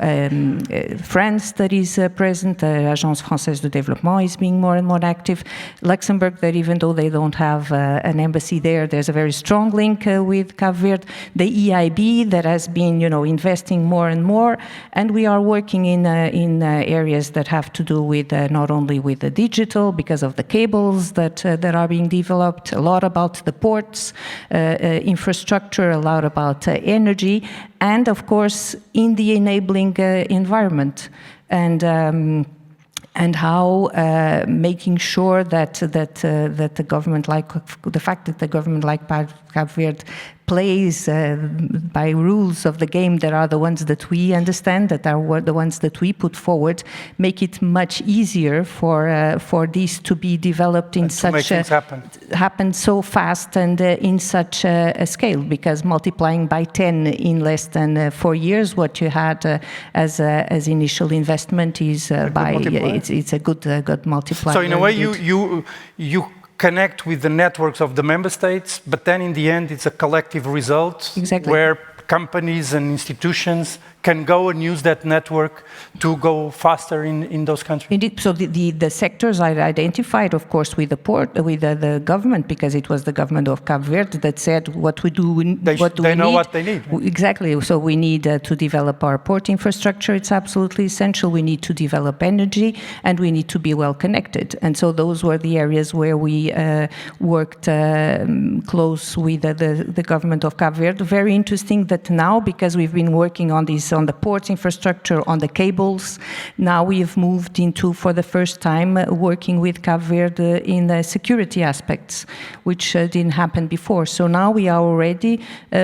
France that is present. Agence Française de Développement is being more and more active. Luxembourg, that even though they don't have an embassy there, there's a very strong link with Cabo Verde. The EIB that has been, investing more and more, and we are working in areas that have to do with not only with the digital, because of the cables that are being developed, a lot about the ports, infrastructure, a lot about energy, and of course in the enabling environment, and how making sure that the government, like the fact that the government like Cabo Verde plays by rules of the game that are the ones that we understand, that are the ones that we put forward, make it much easier for these to be developed in such happen so fast and in such a scale, because multiplying by 10 in less than 4 years what you had as initial investment is it's a good multiplier. So in a way you connect with the networks of the member states, but then in the end it's a collective result. Exactly. Where companies and institutions can go and use that network to go faster in those countries. Indeed. So the sectors are identified, of course, with the government, because it was the government of Cabo Verde that said what we do. They know what they need. Right? Exactly. So we need to develop our port infrastructure. It's absolutely essential. We need to develop energy, and we need to be well connected. And so those were the areas where we worked close with the government of Cabo Verde. Very interesting that now, because we've been working on the port infrastructure, on the cables, now we have moved into, for the first time, working with Cabo Verde in the security aspects, which didn't happen before. So now we are already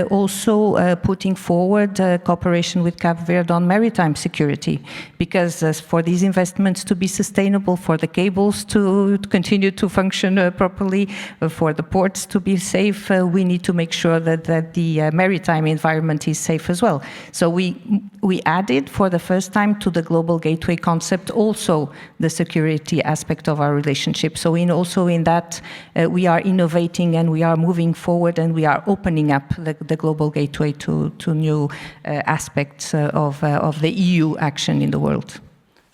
also putting forward cooperation with Cabo Verde on maritime security, because for these investments to be sustainable, for the cables to continue to function properly, for the ports to be safe, we need to make sure that the maritime environment is safe as well. So we added for the first time to the global gateway concept also the security aspect of our relationship. So also in that we are innovating and we are moving forward, and we are opening up the global gateway to new aspects of the EU action in the world.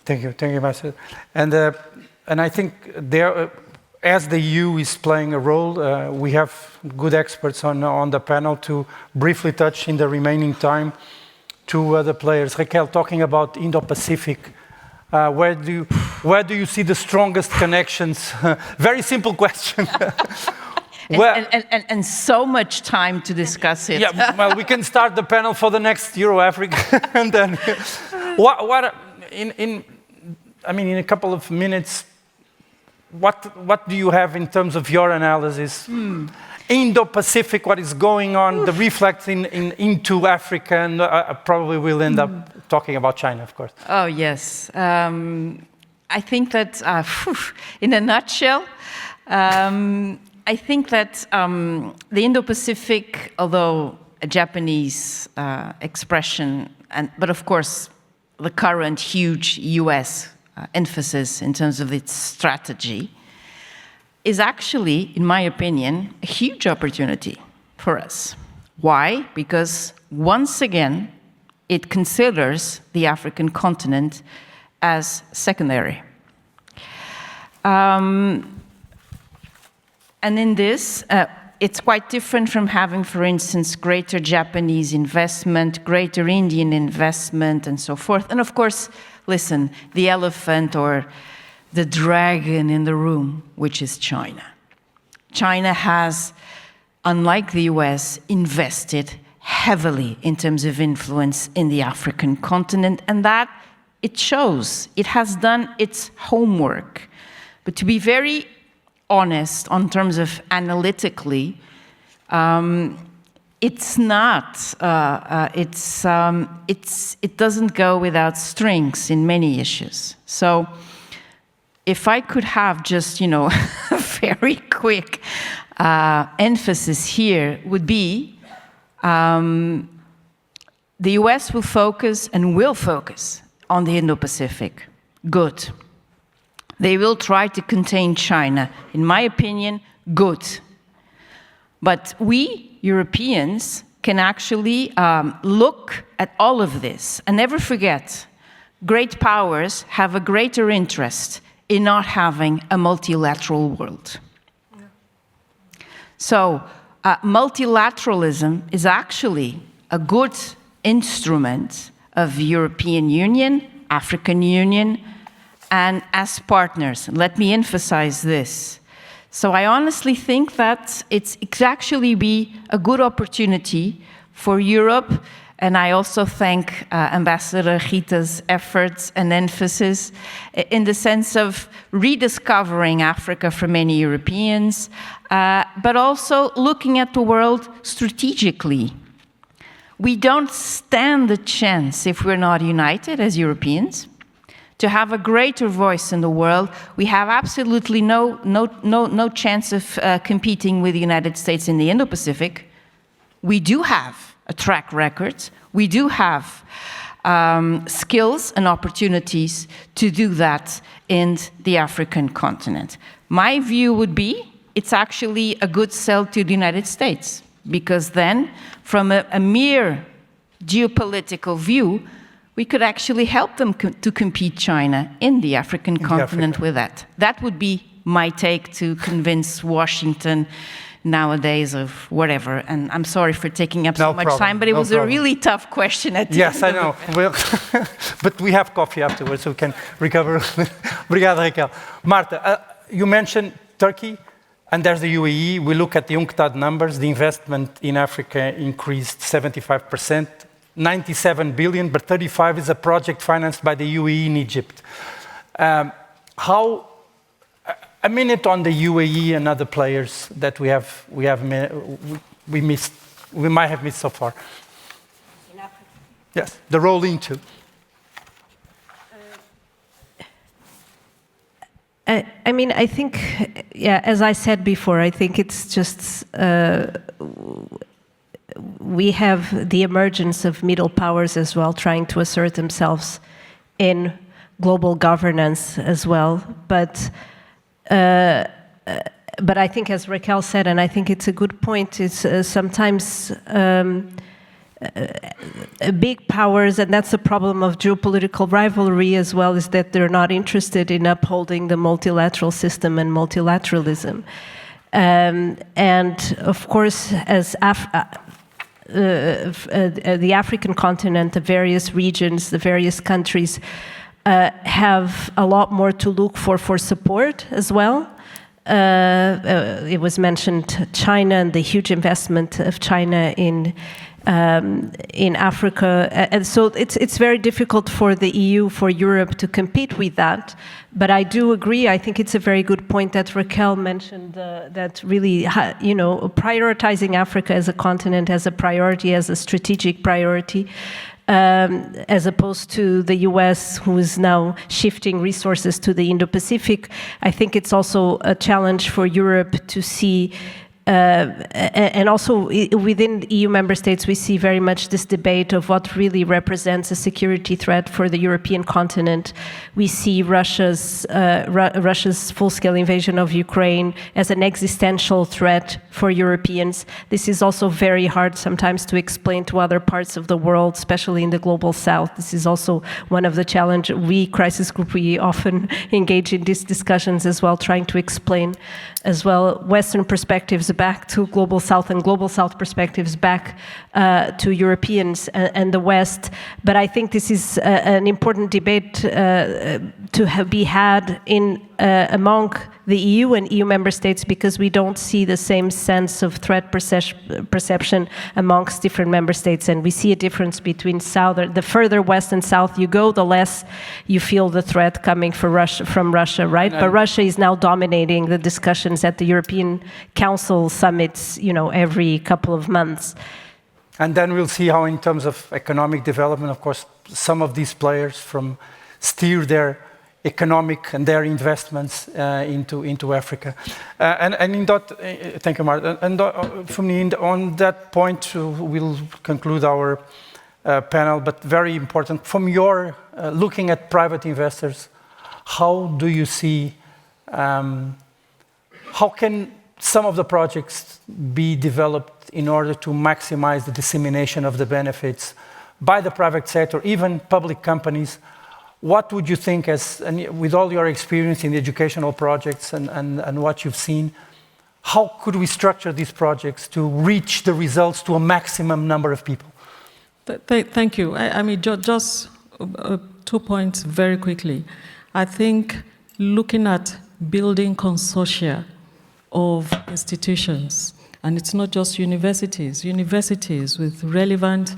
Thank you, Marcel. And I think there, as the EU is playing a role, we have good experts on the panel to briefly touch in the remaining time two other players. Raquel, talking about Indo-Pacific, where do you see the strongest connections? Very simple question. And so much time to discuss it. Yeah, well, we can start the panel for the next EurAfrican, and then what in a couple of minutes, what do you have in terms of your analysis? Indo-Pacific, what is going on, the reflex into Africa, and probably we'll end up talking about China, of course. Oh, yes. I think that, in a nutshell, I think that the Indo-Pacific, although a Japanese expression, but of course the current huge US emphasis in terms of its strategy, is actually, in my opinion, a huge opportunity for us. Why? Because once again, it considers the African continent as secondary. And in this, it's quite different from having, for instance, greater Japanese investment, greater Indian investment, and so forth. And of course, listen, the elephant or the dragon in the room, which is China. China has, unlike the US, invested heavily in terms of influence in the African continent, and that it shows. It has done its homework. But to be very honest, on terms of analytically, it's not. It doesn't go without strings in many issues. So, if I could have just, a very quick emphasis here, would be the US will focus and will focus on the Indo-Pacific. Good. They will try to contain China. In my opinion, good. But we, Europeans, can actually look at all of this and never forget, great powers have a greater interest in not having a multilateral world. Yeah. So, multilateralism is actually a good instrument of European Union, African Union, and as partners. Let me emphasize this. So I honestly think that it's actually be a good opportunity for Europe, and I also thank Ambassador Rita's efforts and emphasis in the sense of rediscovering Africa for many Europeans, but also looking at the world strategically. We don't stand a chance if we're not united as Europeans to have a greater voice in the world. We have absolutely no chance of competing with the United States in the Indo-Pacific. We do have a track record. We do have skills and opportunities to do that in the African continent. My view would be it's actually a good sell to the United States, because then, from a mere geopolitical view, we could actually help them to compete China in the African continent with that. That would be my take to convince Washington nowadays of whatever. And I'm sorry for taking up so much time, but it was a really tough question at the end. Yes, I know. Well, but we have coffee afterwards, so we can recover. Obrigado, Raquel. Marta, you mentioned Turkey, and there's the UAE. We look at the UNCTAD numbers. The investment in Africa increased 75%. 97 billion, but 35 is a project financed by the UAE in Egypt. A minute on the UAE and other players that we might have missed so far. In Africa. Yes, the role into. I think, as I said before, I think it's just we have the emergence of middle powers as well, trying to assert themselves in global governance as well. But I think, as Raquel said, and I think it's a good point, is sometimes big powers, and that's the problem of geopolitical rivalry as well, is that they're not interested in upholding the multilateral system and multilateralism. And of course, as the African continent, the various regions, the various countries have a lot more to look for support as well. It was mentioned China and the huge investment of China in Africa, and so it's very difficult for the EU, for Europe to compete with that. But I do agree. I think it's a very good point that Raquel mentioned, that really, prioritizing Africa as a continent, as a priority, as a strategic priority, as opposed to the US, who is now shifting resources to the Indo-Pacific. I think it's also a challenge for Europe to see and also within EU member states, we see very much this debate of what really represents a security threat for the European continent. We see Russia's full-scale invasion of Ukraine as an existential threat for Europeans. This is also very hard sometimes to explain to other parts of the world, especially in the global south. This is also one of the challenges. We, Crisis Group, we often engage in these discussions as well, trying to explain as well Western perspectives back to global south and global south perspectives back to Europeans and the West. But I think this is an important debate to be had in among the EU and EU member states, because we don't see the same sense of threat perception amongst different member states, and we see a difference between the further west and south you go, the less you feel the threat coming from Russia, right? But Russia is now dominating the discussions at the European Council summits, every couple of months. And then we'll see how, in terms of economic development, of course, some of these players steer their economic and their investments into Africa. And in that, thank you, Marta. And for me, on that point, we'll conclude our panel, but very important, from your looking at private investors, how do you see, how can some of the projects be developed in order to maximize the dissemination of the benefits by the private sector, even public companies? What would you think, with all your experience in educational projects and what you've seen, how could we structure these projects to reach the results to a maximum number of people? Thank you. I mean, just 2 points very quickly. I think looking at building consortia of institutions, and it's not just universities with relevant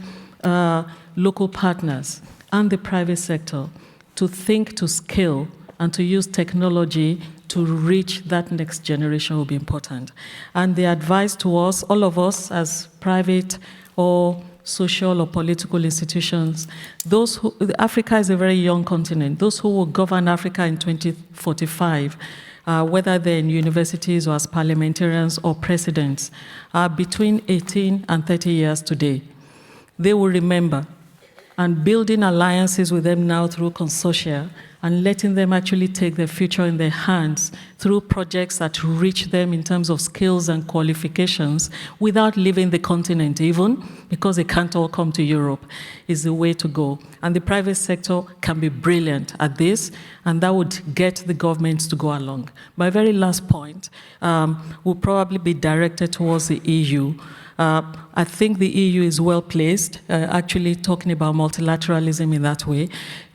local partners and the private sector, to think to scale and to use technology to reach that next generation will be important. And the advice to us, all of us as private or social or political institutions, Africa is a very young continent. Those who will govern Africa in 2045, whether they're in universities or as parliamentarians or presidents, are between 18 and 30 years today. They will remember, and building alliances with them now through consortia and letting them actually take their future in their hands through projects that reach them in terms of skills and qualifications without leaving the continent even, because they can't all come to Europe, is the way to go. And the private sector can be brilliant at this, and that would get the governments to go along. My very last point will probably be directed towards the EU. I think the EU is well placed, actually talking about multilateralism in that way,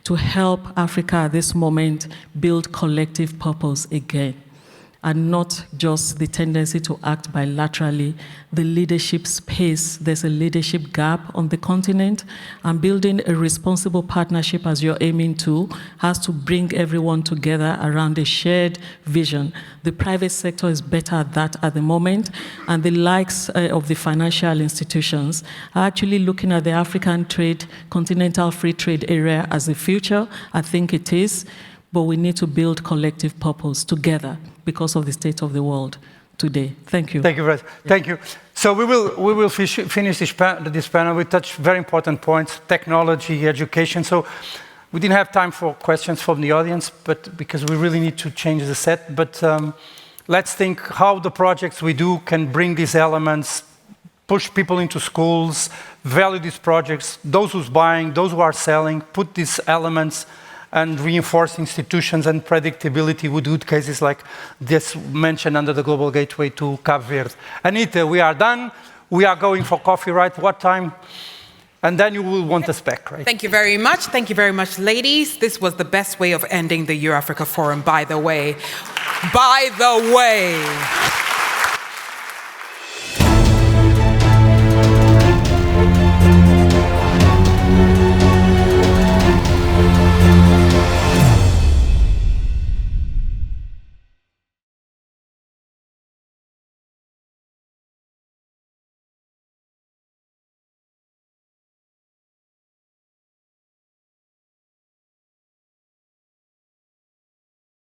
to help Africa at this moment build collective purpose again, and not just the tendency to act bilaterally. The leadership space, there's a leadership gap on the continent, and building a responsible partnership, as you're aiming to, has to bring everyone together around a shared vision. The private sector is better at that at the moment, and the likes of the financial institutions are actually looking at the African continental free trade area as the future. I think it is, but we need to build collective purpose together because of the state of the world today. Thank you. Thank you, Brett. Thank you. So we will finish this panel. We touched very important points: technology, education. So we didn't have time for questions from the audience, but because we really need to change the set. But let's think how the projects we do can bring these elements, push people into schools, value these projects, those who's buying, those who are selling, put these elements and reinforce institutions and predictability with good cases like this mentioned under the Global Gateway to Cape Verde. Anita, we are done. We are going for coffee, right? What time? And then you will want us back, right? Thank you very much. Thank you very much, ladies. This was the best way of ending the EurAfrica Forum, by the way. By the way.